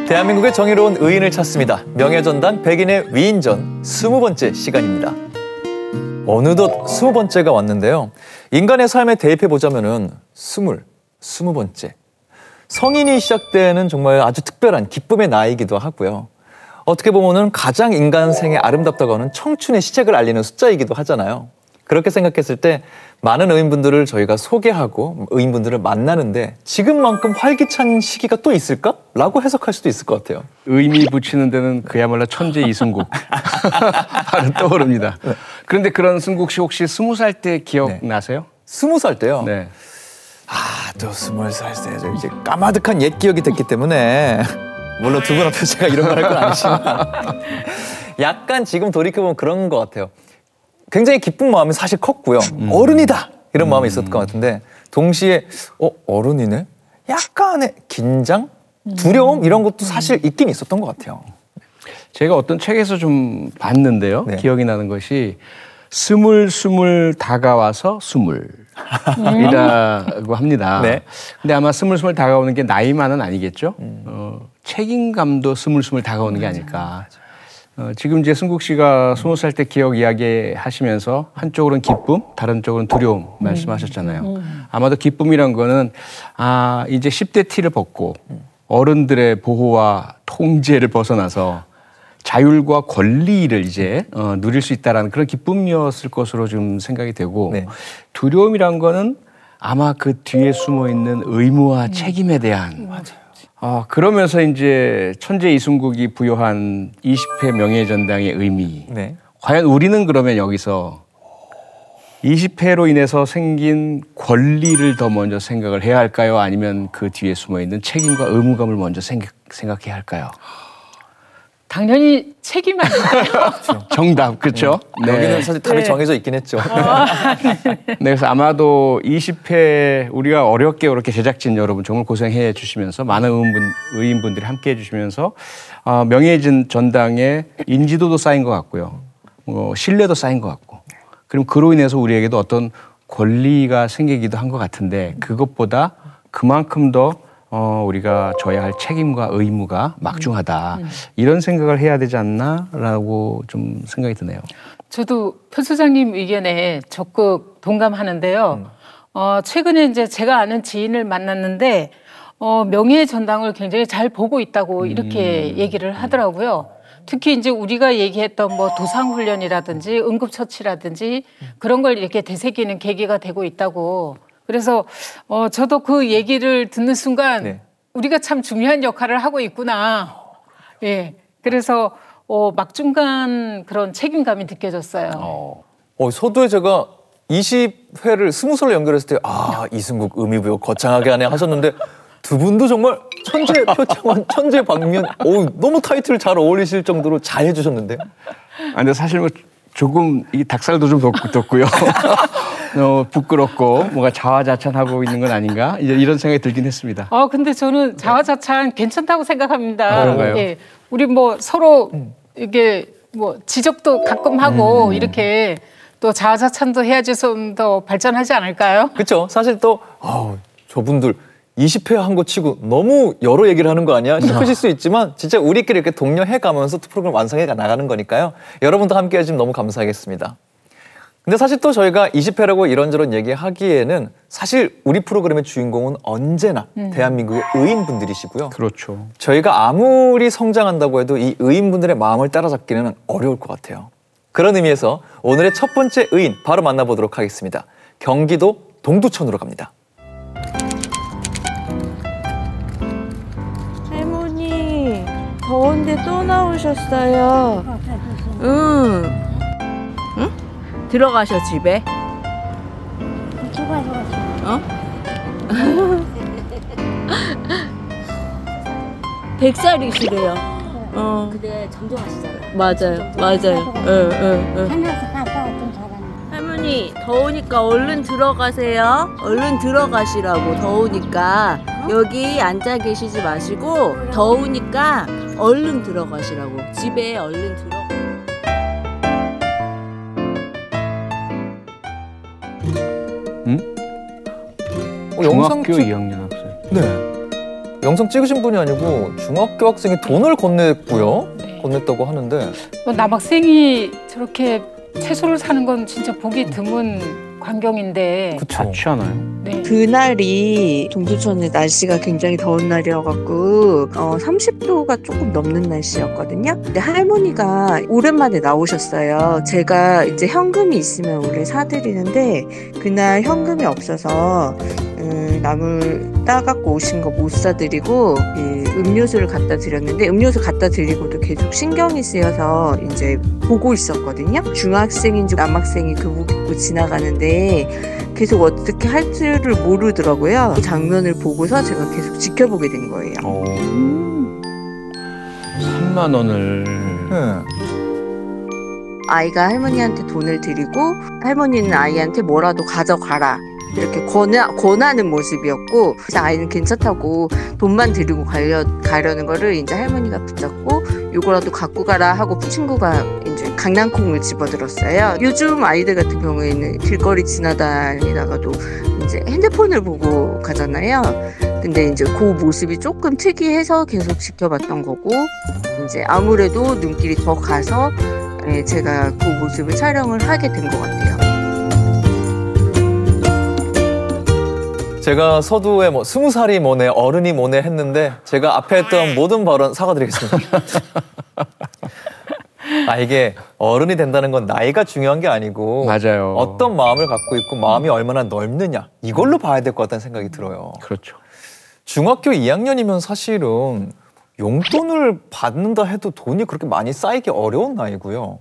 대한민국의 정의로운 의인을 찾습니다. 명예전당 백인의 위인전 20번째 시간입니다. 어느덧 20번째가 왔는데요. 인간의 삶에 대입해보자면은 20번째. 성인이 시작되는 정말 아주 특별한 기쁨의 나이이기도 하고요. 어떻게 보면은 가장 인간 생에 아름답다고 하는 청춘의 시작을 알리는 숫자이기도 하잖아요. 그렇게 생각했을 때 많은 의인분들을 저희가 소개하고 의인분들을 만나는데 지금만큼 활기찬 시기가 또 있을까? 라고 해석할 수도 있을 것 같아요. 의미 붙이는 데는 그야말로 천재 이승국 바로 떠오릅니다. 그런데 그런 승국 씨 혹시 20살 때 기억나세요? 20살 때요? 네. 또 20살 때 이제 까마득한 옛 기억이 됐기 때문에 물론 두 분 앞에서 제가 이런 말 할 건 아니지만 약간 지금 돌이켜보면 그런 것 같아요. 굉장히 기쁜 마음이 사실 컸고요. 어른이다! 이런 마음이 있었던 것 같은데 동시에 어른이네? 약간의 긴장? 두려움? 이런 것도 사실 있긴 있었던 것 같아요. 제가 어떤 책에서 좀 봤는데요. 네. 기억이 나는 것이 스물 다가와서 이라고 합니다. 네. 근데 아마 스물 다가오는 게 나이만은 아니겠죠. 책임감도 스물 다가오는 게 아닐까. 지금 이제 승국 씨가 20살 때 기억 이야기 하시면서 한쪽으로는 기쁨, 다른 쪽으로는 두려움 말씀하셨잖아요. 아마도 기쁨이란 거는 이제 10대 티를 벗고 어른들의 보호와 통제를 벗어나서 자율과 권리를 이제 누릴 수 있다라는 그런 기쁨이었을 것으로 좀 생각이 되고 네. 두려움이란 거는 아마 그 뒤에 숨어 있는 의무와 책임에 대한 그러면서 이제 천재 이승국이 부여한 20회 명예전당의 의미. 네. 과연 우리는 그러면 여기서 20회로 인해서 생긴 권리를 더 먼저 생각을 해야 할까요? 아니면 그 뒤에 숨어 있는 책임과 의무감을 먼저 생각해야 할까요? 당연히 책임 아닐까요? 정답, 그렇죠? 네. 여기는 사실 답이 정해져 있긴 했죠. 네, 그래서 아마도 20회 우리가 어렵게 그렇게 제작진 여러분 정말 고생해 주시면서 많은 의인분들이 함께 해 주시면서 명예전당의 인지도도 쌓인 것 같고요. 신뢰도 쌓인 것 같고. 그럼 그로 인해서 우리에게도 어떤 권리가 생기기도 한 것 같은데 그것보다 그만큼 더 우리가 져야 할 책임과 의무가 막중하다. 이런 생각을 해야 되지 않나라고 좀 생각이 드네요. 저도 표 소장님 의견에 적극 동감하는데요. 최근에 이제 제가 아는 지인을 만났는데 명예전당을 굉장히 잘 보고 있다고 이렇게 얘기를 하더라고요. 특히 이제 우리가 얘기했던 뭐 도상훈련이라든지 응급처치라든지 그런 걸 이렇게 되새기는 계기가 되고 있다고. 그래서 저도 그 얘기를 듣는 순간 네. 우리가 참 중요한 역할을 하고 있구나. 예. 그래서 막중한 그런 책임감이 느껴졌어요. 서두에 제가 20회를 20살로 연결했을 때 이승국 의미부여 거창하게 하네 하셨는데 두 분도 정말 천재 표창원, 천재 방면 너무 타이틀 잘 어울리실 정도로 잘 해주셨는데요. 근데 사실 뭐 조금 이 닭살도 좀 돋고요. 부끄럽고 뭔가 자화자찬하고 있는 건 아닌가 이런 생각이 들긴 했습니다. 근데 저는 자화자찬 괜찮다고 생각합니다. 그런가요? 예. 우리 뭐 서로 이게 뭐 지적도 가끔 하고 이렇게 또 자화자찬도 해야지 좀 더 발전하지 않을까요? 그렇죠. 사실 또 저분들 20회 한 거 치고 너무 여러 얘기를 하는 거 아니야 싶으실 수 있지만 진짜 우리끼리 이렇게 독려해가면서 프로그램 완성해 나가는 거니까요. 여러분도 함께 해주시면 너무 감사하겠습니다. 근데 사실 또 저희가 20회라고 이런저런 얘기하기에는 사실 우리 프로그램의 주인공은 언제나 대한민국의 의인분들이시고요. 그렇죠. 저희가 아무리 성장한다고 해도 이 의인분들의 마음을 따라잡기는 어려울 것 같아요. 그런 의미에서 오늘의 첫 번째 의인 바로 만나보도록 하겠습니다. 경기도 동두천으로 갑니다. 할머니, 더운데 또 나오셨어요. 응? 들어가셔 집에. 어? 100살이시래요. 근데 정정하시잖아요. 맞아요. 하면서 가서 좀 잘하는. 할머니, 더우니까 얼른 들어가세요. 얼른 들어가시라고, 더우니까. 여기 앉아 계시지 마시고, 더우니까 얼른 들어가시라고. 집에 얼른 들어가. 중학교 찍- 2학년 학생. 네. 영상 찍으신 분이 아니고 중학교 학생이 돈을 건넸고요. 건넸다고 하는데 뭐 남학생이 저렇게 채소를 사는 건 진짜 보기 드문 광경인데. 그쵸. 좋지 않아요? 네. 그날이 동두천의 날씨가 굉장히 더운 날이어갖고 30도가 조금 넘는 날씨였거든요. 근데 할머니가 오랜만에 나오셨어요. 제가 이제 현금이 있으면 원래 사드리는데 그날 현금이 없어서 나물 따갖고 오신 거 못 사드리고 음료수를 갖다 드렸는데 음료수 갖다 드리고도 계속 신경이 쓰여서 이제 보고 있었거든요. 중학생인지 남학생이 교복 입고 지나가는데 계속 어떻게 할 줄을 모르더라고요. 그 장면을 보고서 제가 계속 지켜보게 된 거예요. 3만 원을. 네. 아이가 할머니한테 돈을 드리고 할머니는 아이한테 뭐라도 가져가라 이렇게 권하는 모습이었고, 그래서 아이는 괜찮다고 돈만 드리고 가려는 거를 이제 할머니가 붙잡고 요거라도 갖고 가라 하고 친구가 이제 강낭콩을 집어들었어요. 요즘 아이들 같은 경우에는 길거리 지나다니다가도 이제 핸드폰을 보고 가잖아요. 근데 이제 그 모습이 조금 특이해서 계속 지켜봤던 거고, 이제 아무래도 눈길이 더 가서 제가 그 모습을 촬영을 하게 된 것 같아요. 제가 서두에 20살이 뭐네, 어른이 뭐네 했는데 제가 앞에 했던 모든 발언 사과드리겠습니다. 이게 어른이 된다는 건 나이가 중요한 게 아니고 맞아요. 어떤 마음을 갖고 있고 마음이 얼마나 넓느냐 이걸로 봐야 될 것 같다는 생각이 들어요. 그렇죠. 중학교 2학년이면 사실은 용돈을 받는다 해도 돈이 그렇게 많이 쌓이기 어려운 나이고요.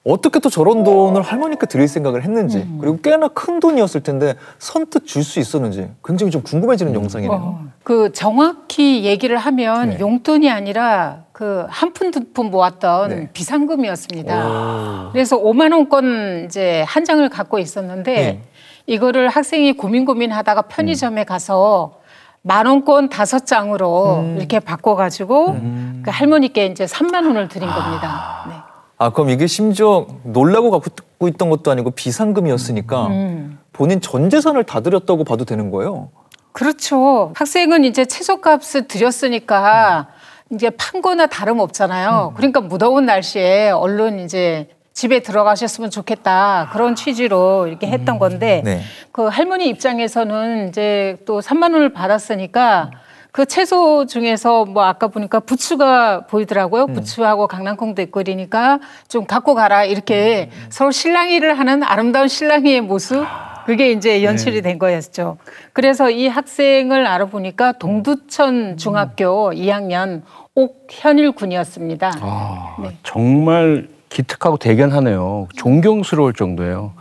어떻게 또 저런 돈을 할머니께 드릴 생각을 했는지, 그리고 꽤나 큰 돈이었을 텐데 선뜻 줄 수 있었는지 굉장히 좀 궁금해지는 영상이네요. 그 정확히 얘기를 하면 네. 용돈이 아니라 그 한 푼 두 푼 모았던 네. 비상금이었습니다. 그래서 5만 원권 이제 한 장을 갖고 있었는데 네. 이거를 학생이 고민하다가 편의점에 가서 10,000원권 5장으로 이렇게 바꿔가지고 그 할머니께 이제 3만 원을 드린 겁니다. 네. 그럼 이게 심지어 놀라고 갖고 있던 것도 아니고 비상금이었으니까 본인 전 재산을 다 드렸다고 봐도 되는 거예요? 그렇죠. 학생은 이제 채소값을 드렸으니까 이제 판 거나 다름없잖아요. 그러니까 무더운 날씨에 얼른 이제 집에 들어가셨으면 좋겠다. 그런 취지로 이렇게 했던 건데 네. 그 할머니 입장에서는 이제 또 3만 원을 받았으니까 그 채소 중에서 뭐 아까 보니까 부추가 보이더라고요. 부추하고 강낭콩도 있고 그러니까 좀 갖고 가라 이렇게 서로 실랑이를 하는 아름다운 실랑이의 모습, 그게 이제 연출이 된 거였죠. 그래서 이 학생을 알아보니까 동두천 중학교 2학년 옥현일 군이었습니다. 네. 정말 기특하고 대견하네요. 존경스러울 정도예요.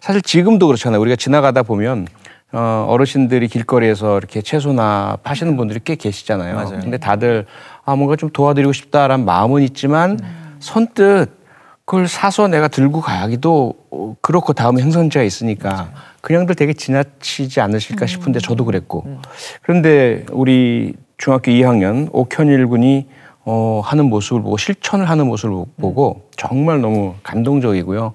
사실 지금도 그렇잖아요. 우리가 지나가다 보면 어르신들이 길거리에서 이렇게 채소나 파시는 분들이 꽤 계시잖아요. 맞아요. 근데 다들 뭔가 좀 도와드리고 싶다라는 마음은 있지만 선뜻 그걸 사서 내가 들고 가기도 그렇고 다음에 행선지가 있으니까 그냥들 되게 지나치지 않으실까 싶은데 저도 그랬고. 그런데 우리 중학교 2학년 옥현일 군이 하는 모습을 보고 실천을 하는 모습을 보고 정말 너무 감동적이고요.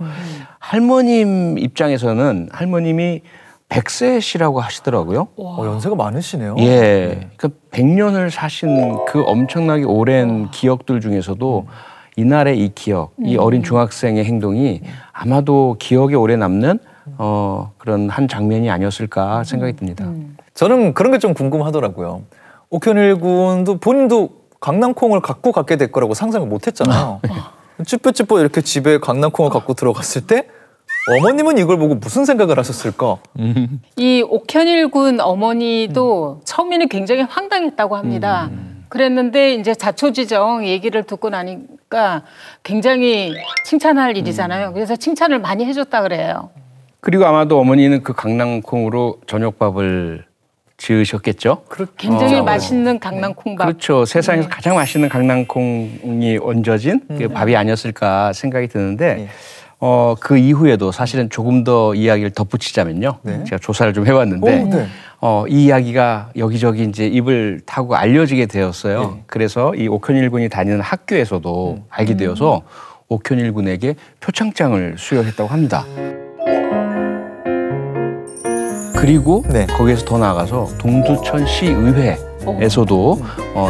할머님 입장에서는 할머님이 100세시라고 하시더라고요. 연세가 많으시네요. 예. 그러니까 100년을 사신 그 엄청나게 오랜 기억들 중에서도 이날의 이 기억, 이 어린 중학생의 행동이 아마도 기억에 오래 남는 그런 한 장면이 아니었을까 생각이 듭니다. 저는 그런 게 좀 궁금하더라고요. 옥현일 군도 본인도 강낭콩을 갖고 갔게 될 거라고 상상을 못 했잖아요. 쭈뼛쭈뼛 이렇게 집에 강낭콩을 갖고 들어갔을 때 어머님은 이걸 보고 무슨 생각을 하셨을까? 이 옥현일 군 어머니도 처음에는 굉장히 황당했다고 합니다. 그랬는데 이제 자초지정 얘기를 듣고 나니까 굉장히 칭찬할 일이잖아요. 그래서 칭찬을 많이 해줬다 그래요. 그리고 아마도 어머니는 그 강낭콩으로 저녁밥을 지으셨겠죠? 굉장히 맛있는 강낭콩밥. 그렇죠. 세상에서 가장 맛있는 강낭콩이 얹어진 그 밥이 아니었을까 생각이 드는데 그 이후에도 사실은 조금 더 이야기를 덧붙이자면요. 네. 제가 조사를 좀 해봤는데 네. 이 이야기가 여기저기 이제 입을 타고 알려지게 되었어요. 네. 그래서 이 옥현일 군이 다니는 학교에서도 알게 되어서 옥현일 군에게 표창장을 수여했다고 합니다. 그리고 네. 거기에서 더 나아가서 동두천 시의회에서도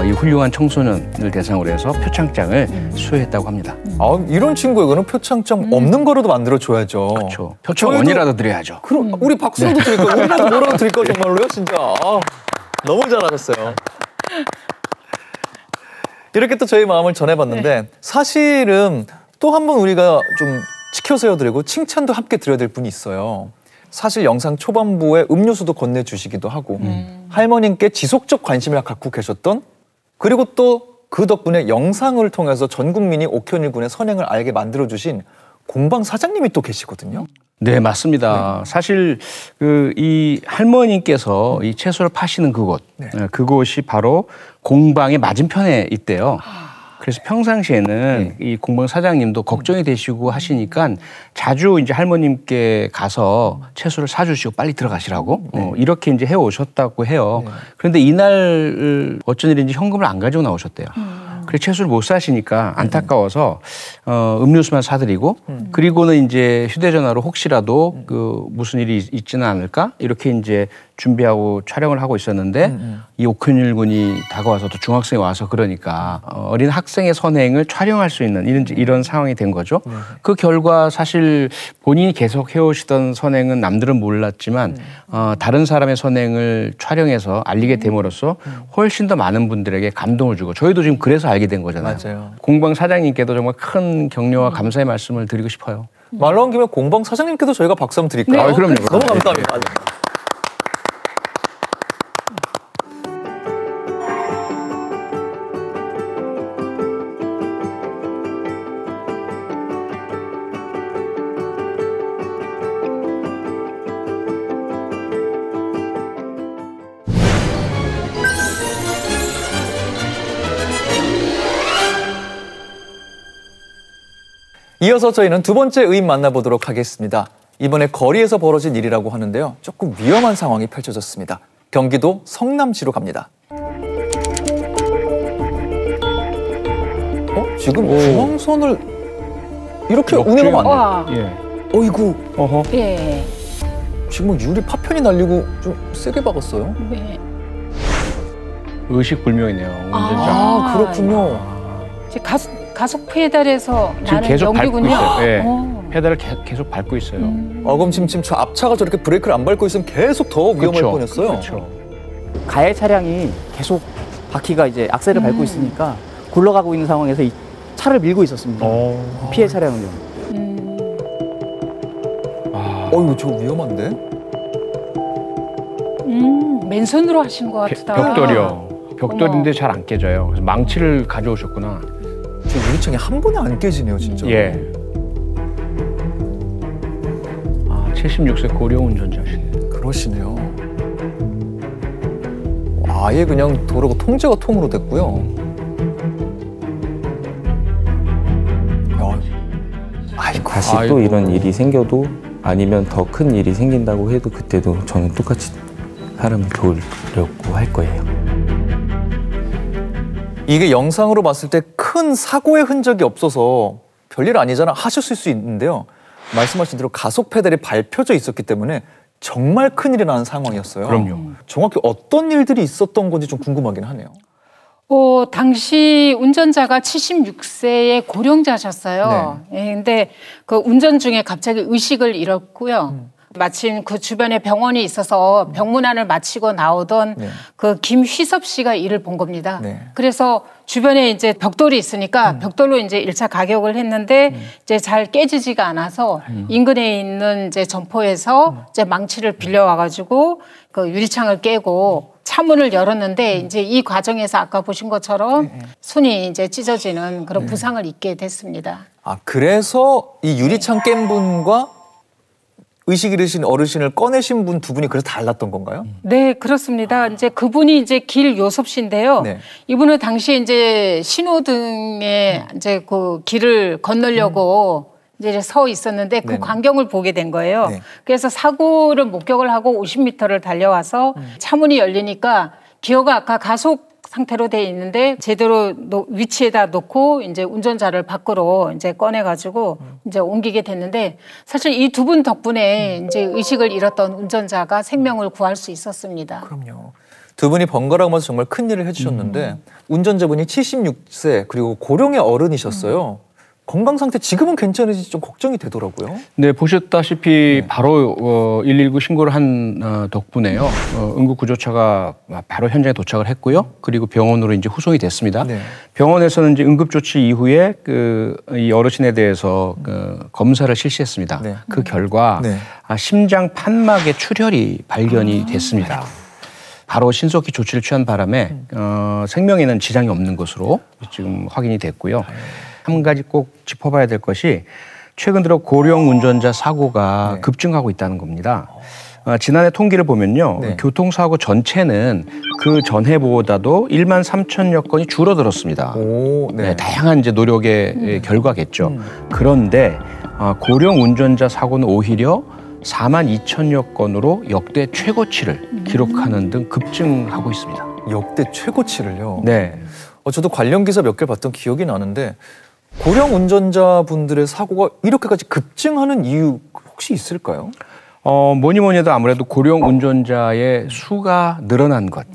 이 훌륭한 청소년을 대상으로 해서 표창장을 수여했다고 합니다. 아, 이런 친구에게는 표창장 없는 거라도 만들어줘야죠. 그렇죠. 표창원이라도 드려야죠. 그럼 우리 박수라도 드릴까요? 우리라도 뭐라도 드릴까요? 정말로요? 진짜. 아, 너무 잘하셨어요. 이렇게 또 저희 마음을 전해봤는데 사실은 또 한 번 우리가 좀 지켜세워드리고 칭찬도 함께 드려야 될 분이 있어요. 사실 영상 초반부에 음료수도 건네주시기도 하고 할머님께 지속적 관심을 갖고 계셨던, 그리고 또 그 덕분에 영상을 통해서 전 국민이 옥현일 군의 선행을 알게 만들어주신 공방 사장님이 또 계시거든요. 네, 맞습니다. 사실 이 할머님께서 이 채소를 파시는 그곳, 그곳이 바로 공방의 맞은편에 있대요. 그래서 평상시에는 이 공방 사장님도 걱정이 되시고 하시니까 자주 이제 할머님께 가서 채소를 사주시고 빨리 들어가시라고 이렇게 이제 해오셨다고 해요. 그런데 이날 어쩐 일인지 현금을 안 가지고 나오셨대요. 그래서 채소를 못 사시니까 안타까워서 음료수만 사드리고 그리고는 이제 휴대전화로 혹시라도 무슨 일이 있지는 않을까 이렇게 이제 준비하고 촬영을 하고 있었는데 이 옥현일 군이 다가와서 또 중학생이 와서 그러니까 어린 학생의 선행을 촬영할 수 있는 이런 상황이 된 거죠. 그 결과 사실 본인이 계속 해오시던 선행은 남들은 몰랐지만 다른 사람의 선행을 촬영해서 알리게 됨으로써 훨씬 더 많은 분들에게 감동을 주고 저희도 지금 그래서 알게 된 거잖아요. 맞아요. 공방 사장님께도 정말 큰 격려와 감사의 말씀을 드리고 싶어요. 말 나온 김에 공방 사장님께도 저희가 박수 한번 드릴까요? 네. 그럼요. 너무 감사합니다. 이어서 저희는 두 번째 의인 만나보도록 하겠습니다. 이번에 거리에서 벌어진 일이라고 하는데요. 조금 위험한 상황이 펼쳐졌습니다. 경기도 성남시로 갑니다. 지금 중앙선을 이렇게 운행하면 안 돼요. 와. 어이구. 어허. 예. 지금 유리 파편이 날리고 좀 세게 박았어요. 네. 의식불명이네요. 운전자. 아, 그렇군요. 이제 가속 페달에서 지금 나는 계속 밟고 연기군요. 있어요. 네. 어. 페달을 계속 밟고 있어요. 그럼 지금 저 앞차가 저렇게 브레이크를 안 밟고 있으면 계속 더 위험할 그렇죠. 뻔했어요. 그렇죠. 가해 차량이 계속 바퀴가 이제 악셀을 밟고 있으니까 굴러가고 있는 상황에서 이 차를 밀고 있었습니다. 피해 차량은요. 어이구, 저거 위험한데? 맨손으로 하신 것 같다. 벽돌이요. 벽돌인데 잘 안 깨져요. 그래서 망치를 가져오셨구나. 저 유리창이 한 번에 안 깨지네요, 진짜. 예. 76세 고령 운전자시네. 그러시네요. 아예 그냥 도로가 통제가 통으로 됐고요. 아이고. 다시 또 이런 일이 생겨도 아니면 더 큰 일이 생긴다고 해도 그때도 저는 똑같이 사람을 도우려고 할 거예요. 이게 영상으로 봤을 때 큰 사고의 흔적이 없어서 별일 아니잖아 하셨을 수 있는데요. 말씀하신 대로 가속 페달이 밟혀져 있었기 때문에 정말 큰일이 나는 상황이었어요. 그럼요. 정확히 어떤 일들이 있었던 건지 좀 궁금하긴 하네요. 당시 운전자가 76세의 고령자셨어요. 예, 근데 그 운전 중에 갑자기 의식을 잃었고요. 마침 그 주변에 병원이 있어서 병문안을 마치고 나오던 그 김휘섭 씨가 이를 본 겁니다. 그래서 주변에 이제 벽돌이 있으니까 벽돌로 이제 1차 가격을 했는데 이제 잘 깨지지가 않아서 인근에 있는 이제 점포에서 이제 망치를 빌려와가지고 그 유리창을 깨고 차문을 열었는데 이제 이 과정에서 아까 보신 것처럼 손이 이제 찢어지는 그런 부상을 입게 됐습니다. 아, 그래서 이 유리창 깬 분과 의식 잃으신 어르신을 꺼내신 분 두 분이 그래서 달랐던 건가요? 네, 그렇습니다. 이제 그분이 이제 길요섭 씨인데요. 이분은 당시에 이제 신호등에 이제 그 길을 건너려고 이제 서 있었는데 그 네네. 광경을 보게 된 거예요. 네. 그래서 사고를 목격을 하고 50m를 달려와서 차문이 열리니까 기어가 아까 가속 상태로 돼 있는데 제대로 위치에다 놓고 이제 운전자를 밖으로 이제 꺼내가지고 이제 옮기게 됐는데 사실 이 두 분 덕분에 이제 의식을 잃었던 운전자가 생명을 구할 수 있었습니다. 그럼요. 두 분이 번갈아가면서 정말 큰 일을 해주셨는데 운전자분이 76세 그리고 고령의 어른이셨어요. 건강 상태 지금은 괜찮은지 좀 걱정이 되더라고요. 네, 보셨다시피 바로 119 신고를 한 덕분에요. 응급구조차가 바로 현장에 도착을 했고요. 그리고 병원으로 이제 후송이 됐습니다. 네. 병원에서는 이제 응급조치 이후에 이 어르신에 대해서 검사를 실시했습니다. 네. 그 결과 네. 심장 판막에 출혈이 발견이 됐습니다. 바로 신속히 조치를 취한 바람에 생명에는 지장이 없는 것으로 지금 확인이 됐고요. 한 가지 꼭 짚어봐야 될 것이 최근 들어 고령 운전자 사고가 네. 급증하고 있다는 겁니다. 지난해 통계를 보면요. 네. 교통사고 전체는 그 전해보다도 1만 3천여 건이 줄어들었습니다. 오, 네. 네, 다양한 이제 노력의 결과겠죠. 그런데 고령 운전자 사고는 오히려 4만 2천여 건으로 역대 최고치를 기록하는 등 급증하고 있습니다. 역대 최고치를요. 네. 저도 관련 기사 몇 개 봤던 기억이 나는데 고령 운전자분들의 사고가 이렇게까지 급증하는 이유 혹시 있을까요? 뭐니 해도 아무래도 고령 운전자의 수가 늘어난 것.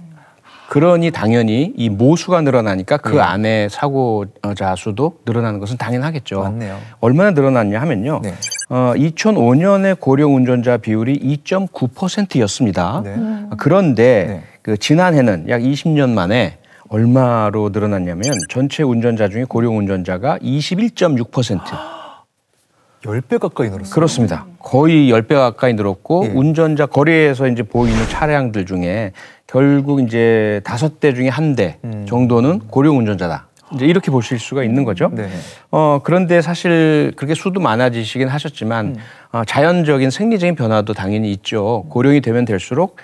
그러니 당연히 이 모수가 늘어나니까 그 안에 사고자 수도 늘어나는 것은 당연하겠죠. 맞네요. 얼마나 늘어났냐 하면요. 네. 2005년에 고령 운전자 비율이 2.9%였습니다. 네. 그런데 네. 그 지난해는 약 20년 만에 얼마로 늘어났냐면 전체 운전자 중에 고령 운전자가 21.6%. 10배 가까이 늘었어요. 그렇습니다. 거의 10배 가까이 늘었고 예. 운전자 거리에서 이제 보이는 차량들 중에 결국 이제 5대 중에 1대 정도는 고령 운전자다. 이제 이렇게 보실 수가 있는 거죠. 네. 그런데 사실 그렇게 수도 많아지시긴 하셨지만 자연적인 생리적인 변화도 당연히 있죠. 고령이 되면 될수록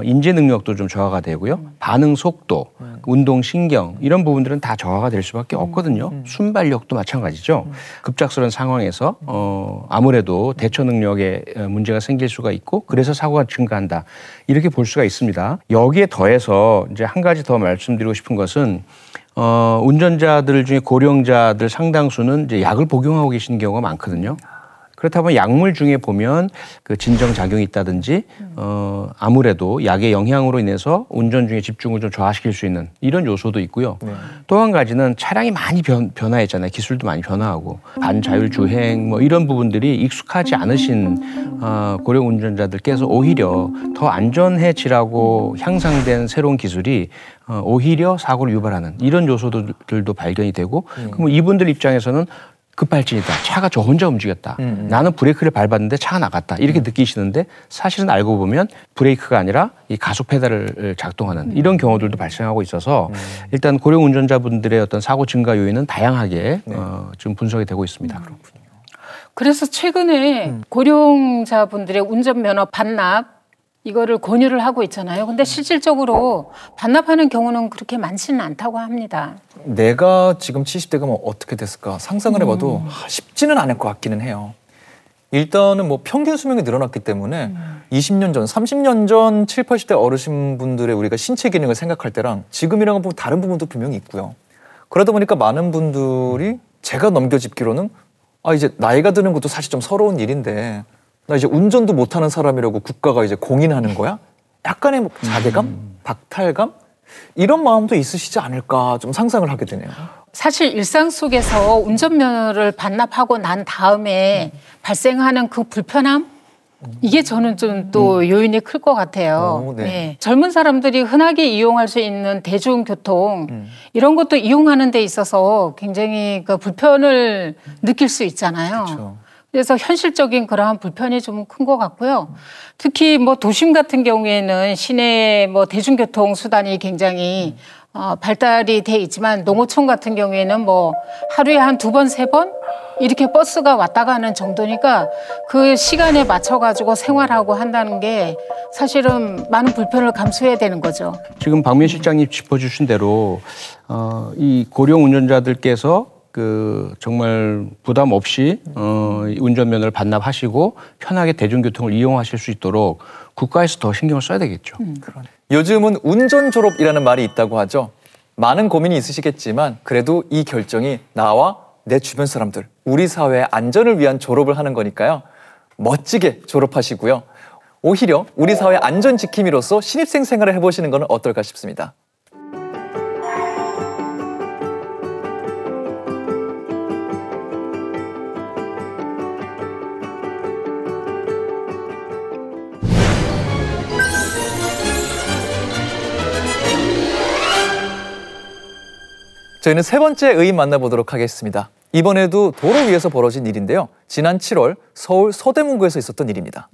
인지 능력도 좀 저하가 되고요. 반응 속도, 운동 신경 이런 부분들은 다 저하가 될 수밖에 없거든요. 순발력도 마찬가지죠. 급작스러운 상황에서 아무래도 대처 능력에 문제가 생길 수가 있고 그래서 사고가 증가한다. 이렇게 볼 수가 있습니다. 여기에 더해서 이제 한 가지 더 말씀드리고 싶은 것은 운전자들 중에 고령자들 상당수는 이제 약을 복용하고 계시는 경우가 많거든요. 그렇다 보면 약물 중에 보면 그 진정작용이 있다든지 아무래도 약의 영향으로 인해서 운전 중에 집중을 좀 저하시킬 수 있는 이런 요소도 있고요. 네. 또 한 가지는 차량이 많이 변화했잖아요. 기술도 많이 변화하고 반자율주행 뭐 이런 부분들이 익숙하지 않으신 고령 운전자들께서 오히려 더 안전해지라고 향상된 새로운 기술이 오히려 사고를 유발하는 이런 요소들도 발견이 되고 그럼 이분들 입장에서는 급발진이다. 차가 저 혼자 움직였다. 나는 브레이크를 밟았는데 차가 나갔다. 이렇게 느끼시는데 사실은 알고 보면 브레이크가 아니라 이 가속 페달을 작동하는 이런 경우들도 발생하고 있어서 일단 고령 운전자분들의 어떤 사고 증가 요인은 다양하게 지금 분석이 되고 있습니다. 그렇군요. 그래서 최근에 고령자분들의 운전면허 반납 이거를 권유를 하고 있잖아요. 근데 실질적으로 반납하는 경우는 그렇게 많지는 않다고 합니다. 내가 지금 70대가 어떻게 됐을까 상상을 해봐도 쉽지는 않을 것 같기는 해요. 일단은 뭐 평균 수명이 늘어났기 때문에 20년 전, 30년 전 7, 80대 어르신분들의 우리가 신체 기능을 생각할 때랑 지금이랑은 보면 다른 부분도 분명히 있고요. 그러다 보니까 많은 분들이 제가 넘겨짚기로는 이제 나이가 드는 것도 사실 좀 서러운 일인데 나 이제 운전도 못하는 사람이라고 국가가 이제 공인하는 거야? 약간의 자괴감? 박탈감? 이런 마음도 있으시지 않을까 좀 상상을 하게 되네요. 사실 일상 속에서 운전면허를 반납하고 난 다음에 발생하는 그 불편함? 이게 저는 좀 또 요인이 클 것 같아요. 네. 네. 젊은 사람들이 흔하게 이용할 수 있는 대중교통 이런 것도 이용하는 데 있어서 굉장히 그 불편을 느낄 수 있잖아요. 그렇죠. 그래서 현실적인 그러한 불편이 좀 큰 것 같고요. 특히 뭐 도심 같은 경우에는 시내 뭐 대중교통 수단이 굉장히 발달이 돼 있지만 농어촌 같은 경우에는 뭐 하루에 한 2번, 3번 이렇게 버스가 왔다 가는 정도니까 그 시간에 맞춰가지고 생활하고 한다는 게 사실은 많은 불편을 감수해야 되는 거죠. 지금 박민 실장님 짚어주신 대로 이 고령 운전자들께서 정말 부담 없이 운전면허를 반납하시고 편하게 대중교통을 이용하실 수 있도록 국가에서 더 신경을 써야 되겠죠. 요즘은 운전 졸업이라는 말이 있다고 하죠. 많은 고민이 있으시겠지만 그래도 이 결정이 나와 내 주변 사람들, 우리 사회의 안전을 위한 졸업을 하는 거니까요. 멋지게 졸업하시고요. 오히려 우리 사회 안전 지킴이로서 신입생 생활을 해보시는 건 어떨까 싶습니다. 저희는 세 번째 의인 만나보도록 하겠습니다. 이번에도 도로 위에서 벌어진 일인데요. 지난 7월 서울 서대문구에서 있었던 일입니다.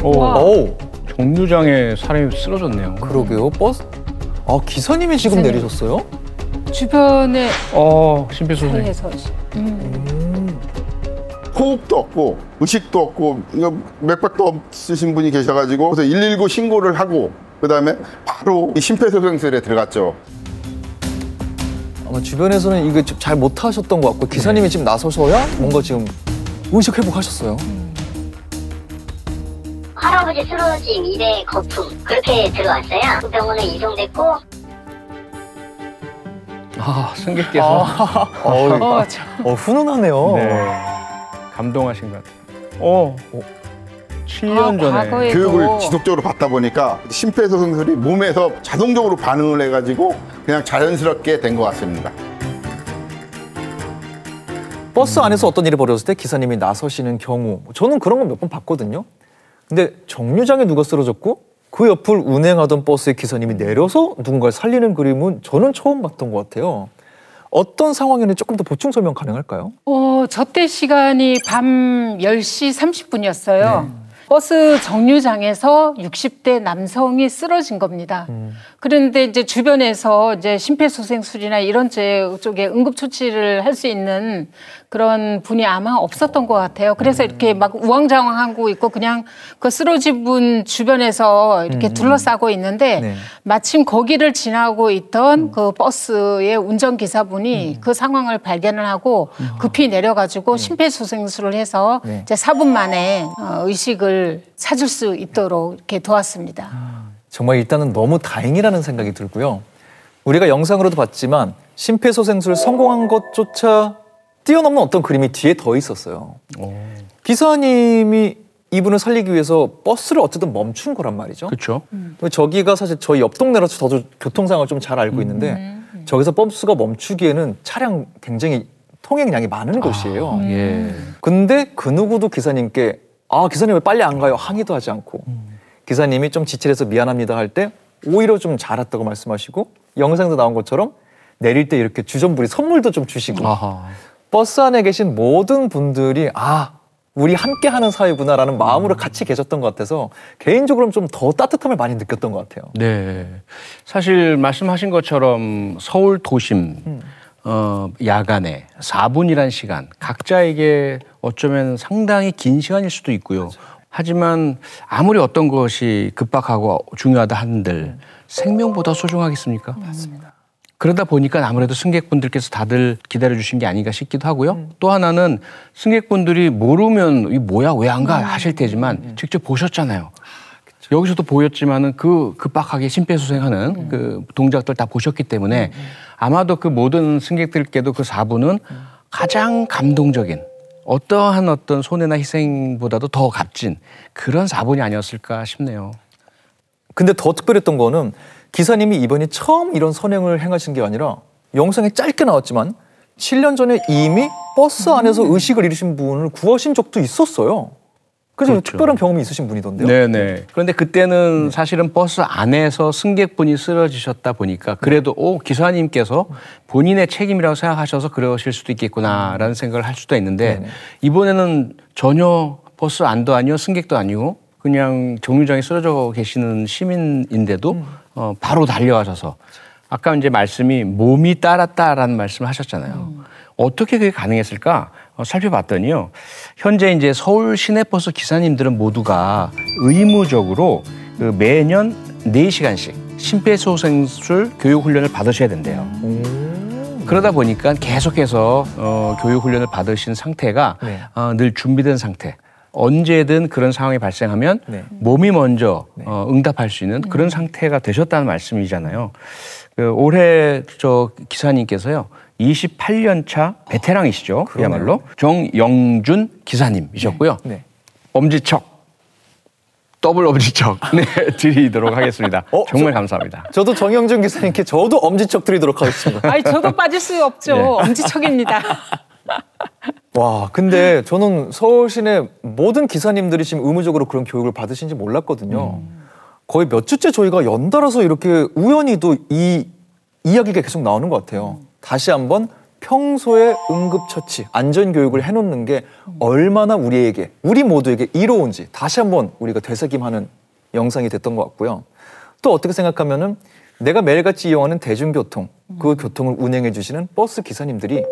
오, 정류장에 사람이 쓰러졌네요. 그러게요. 버스 기사님이 지금 기사님. 내리셨어요? 주변에 심폐소생. 사이에서 호흡도 없고 의식도 없고 맥박도 없으신 분이 계셔가지고 그래서 119 신고를 하고 그다음에 바로 심폐소생술에 들어갔죠. 아마 주변에서는 이거 잘 못하셨던 것 같고 기사님이 지금 나서셔야 뭔가 지금 의식 회복하셨어요. 할아버지 쓰러짐, 입에 거품 그렇게 들어왔어요. 병원에 이송됐고 승객께서 훈훈하네요. 네, 감동하신 것 같아요. 7년 전에 과거에도 교육을 지속적으로 받다 보니까 심폐소생술이 몸에서 자동적으로 반응을 해가지고 그냥 자연스럽게 된 것 같습니다. 버스 안에서 어떤 일이 벌어졌을 때 기사님이 나서시는 경우 저는 그런 거 몇 번 봤거든요. 근데 정류장에 누가 쓰러졌고 그 옆을 운행하던 버스의 기사님이 내려서 누군가를 살리는 그림은 저는 처음 봤던 것 같아요. 어떤 상황이었는지 조금 더 보충 설명 가능할까요? 저 때 시간이 밤 10시 30분이었어요. 버스 정류장에서 60대 남성이 쓰러진 겁니다. 그런데 이제 주변에서 이제 심폐소생술이나 이런 쪽에 응급처치를 할 수 있는 그런 분이 아마 없었던 것 같아요. 그래서 이렇게 막 우왕좌왕하고 있고 그냥 그 쓰러진 분 주변에서 이렇게 둘러싸고 있는데 마침 거기를 지나고 있던 그 버스의 운전기사분이 그 상황을 발견을 하고 급히 내려가지고 심폐소생술을 해서 이제 4분 만에 의식을 찾을 수 있도록 이렇게 도왔습니다. 정말 일단은 너무 다행이라는 생각이 들고요. 우리가 영상으로도 봤지만 심폐소생술 성공한 것조차 뛰어넘는 어떤 그림이 뒤에 더 있었어요. 기사님이 이분을 살리기 위해서 버스를 어쨌든 멈춘 거란 말이죠. 그렇죠. 저기가 사실 저희 옆 동네라서 저도 교통 상황을 좀 잘 알고 있는데 저기서 버스가 멈추기에는 차량 굉장히 통행량이 많은 곳이에요. 근데 그 누구도 기사님께 기사님 왜 빨리 안 가요? 항의도 하지 않고 기사님이 좀 지체해서 미안합니다 할 때 오히려 좀 잘 왔다고 말씀하시고 영상도 나온 것처럼 내릴 때 이렇게 주전부리 선물도 좀 주시고 버스 안에 계신 모든 분들이 우리 함께하는 사회구나라는 마음으로 같이 계셨던 것 같아서 개인적으로는 좀 더 따뜻함을 많이 느꼈던 것 같아요. 네, 사실 말씀하신 것처럼 서울 도심 야간에 4분이란 시간 각자에게 어쩌면 상당히 긴 시간일 수도 있고요. 하지만 아무리 어떤 것이 급박하고 중요하다 한들 생명보다 소중하겠습니까? 맞습니다. 그러다 보니까 아무래도 승객분들께서 다들 기다려주신 게 아닌가 싶기도 하고요. 또 하나는 승객분들이 모르면 이 뭐야 왜 안 가 하실 테지만 직접 보셨잖아요. 여기서도 보였지만은 그 급박하게 심폐소생하는 그 동작들 다 보셨기 때문에 아마도 그 모든 승객들께도 그 4분은 가장 감동적인 어떠한 손해나 희생보다도 더 값진 그런 4분이 아니었을까 싶네요. 근데 더 특별했던 거는 기사님이 이번이 처음 이런 선행을 행하신 게 아니라 영상에 짧게 나왔지만 7년 전에 이미 버스 안에서 의식을 잃으신 분을 구하신 적도 있었어요. 그래서 그렇죠. 특별한 경험이 있으신 분이던데요. 네네. 그런데 그때는 사실은 버스 안에서 승객분이 쓰러지셨다 보니까 그래도 기사님께서 본인의 책임이라고 생각하셔서 그러실 수도 있겠구나라는 생각을 할 수도 있는데 이번에는 전혀 버스 안도 아니고 승객도 아니고 그냥 정류장에 쓰러져 계시는 시민인데도 바로 달려가셔서 아까 이제 말씀이 몸이 따랐다라는 말씀을 하셨잖아요. 어떻게 그게 가능했을까? 살펴봤더니요. 현재 이제 서울 시내버스 기사님들은 모두가 의무적으로 매년 4시간씩 심폐소생술 교육 훈련을 받으셔야 된대요. 그러다 보니까 계속해서 교육 훈련을 받으신 상태가 네. 늘 준비된 상태. 언제든 그런 상황이 발생하면 네. 몸이 먼저 응답할 수 있는 그런 상태가 되셨다는 말씀이잖아요. 올해 저 기사님께서요. 28년 차 베테랑이시죠. 그야말로 정영준 기사님이셨고요. 네. 네. 엄지척, 더블 엄지척 네, 드리도록 하겠습니다. 정말 감사합니다. 저도 정영준 기사님께 저도 엄지척 드리도록 하겠습니다. 아니 저도 빠질 수 없죠. 네. 엄지척입니다. 와, 근데 저는 서울 시내 모든 기사님들이 지금 의무적으로 그런 교육을 받으신지 몰랐거든요. 거의 몇 주째 저희가 연달아서 이렇게 우연히도 이 이야기가 계속 나오는 것 같아요. 다시 한번 평소에 응급처치, 안전교육을 해놓는 게 얼마나 우리에게, 우리 모두에게 이로운지 다시 한번 우리가 되새김하는 영상이 됐던 것 같고요. 또 어떻게 생각하면은 내가 매일같이 이용하는 대중교통, 그 교통을 운행해 주시는 버스 기사님들이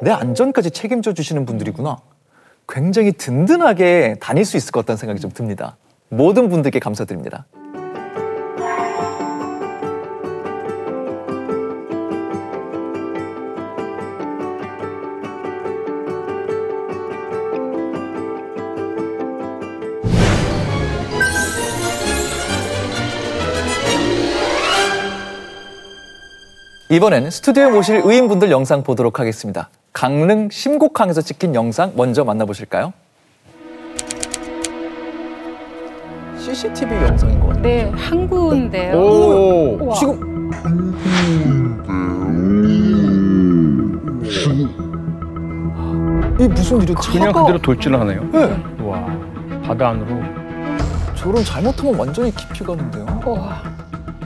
내 안전까지 책임져 주시는 분들이구나. 굉장히 든든하게 다닐 수 있을 것 같다는 생각이 좀 듭니다. 모든 분들께 감사드립니다. 이번엔 스튜디오에 모실 의인분들 영상 보도록 하겠습니다. 강릉 심곡항에서 찍힌 영상 먼저 만나보실까요? CCTV 영상인 것 같아요. 네, 항구인데요. 오, 우와. 지금 이 무슨 일이었지? 그냥 그대로 돌진하네요. 네. 와, 바다 안으로. 저런 잘못하면 완전히 깊이 가는데요. 우와.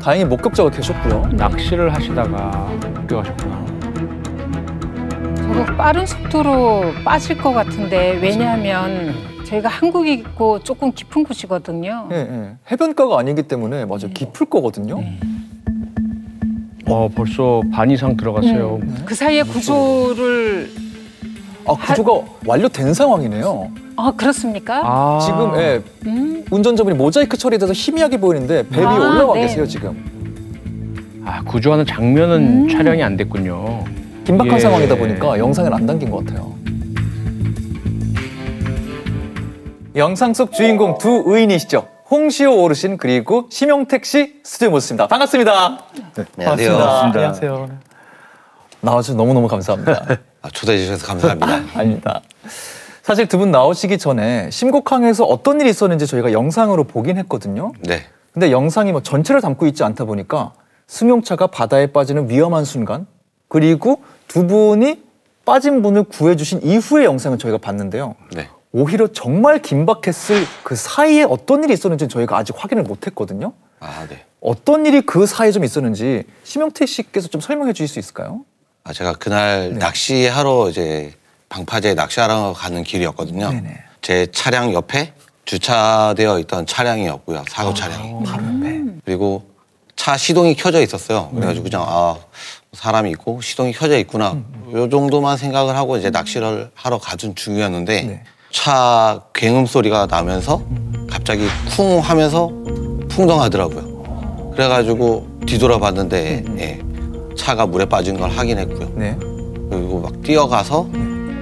다행히 목격자가 계셨고요. 낚시를 하시다가 뛰어가셨구나. 저거 빠른 속도로 빠질 것 같은데 왜냐하면 저희가 한국이 있고 조금 깊은 곳이거든요. 예, 예. 해변가가 아니기 때문에 맞아 깊을 거거든요. 벌써 반 이상 들어갔어요. 그 사이에 구조를 구조가 완료된 상황이네요. 그렇습니까? 지금 예, 운전자분이 모자이크 처리돼서 희미하게 보이는데 배 위에 올라와 계세요 지금. 구조하는 장면은 촬영이 안 됐군요. 긴박한 예. 상황이다 보니까 영상을 안 담긴 것 같아요. 영상 속 주인공 두 의인이시죠. 홍시호 어르신 그리고 심용택 씨 스튜디오에 모셨습니다. 반갑습니다. 네, 반갑습니다. 안녕하세요. 안녕하세요. 나와주셔서 너무너무 감사합니다. 초대해 주셔서 감사합니다. 아닙니다. 사실 두 분 나오시기 전에 심곡항에서 어떤 일이 있었는지 저희가 영상으로 보긴 했거든요. 네. 근데 영상이 뭐 전체를 담고 있지 않다 보니까 승용차가 바다에 빠지는 위험한 순간 그리고 두 분이 빠진 분을 구해주신 이후의 영상을 저희가 봤는데요. 네. 오히려 정말 긴박했을 그 사이에 어떤 일이 있었는지 저희가 아직 확인을 못했거든요. 네. 어떤 일이 그 사이에 좀 있었는지 심용택 씨께서 좀 설명해 주실 수 있을까요? 제가 그날 낚시하러 이제 방파제 낚시하러 가는 길이었거든요. 네네. 제 차량 옆에 주차되어 있던 차량이었고요. 사고 차량이. 바로 옆에. 그리고 차 시동이 켜져 있었어요. 그래가지고 그냥 사람이 있고 시동이 켜져 있구나. 요 정도만 생각을 하고 이제 낚시를 하러 가던 중이었는데 네. 차 굉음 소리가 나면서 갑자기 쿵 하면서 풍덩하더라고요. 그래가지고 뒤돌아봤는데 예, 차가 물에 빠진 걸 확인했고요. 네. 그리고 막 뛰어가서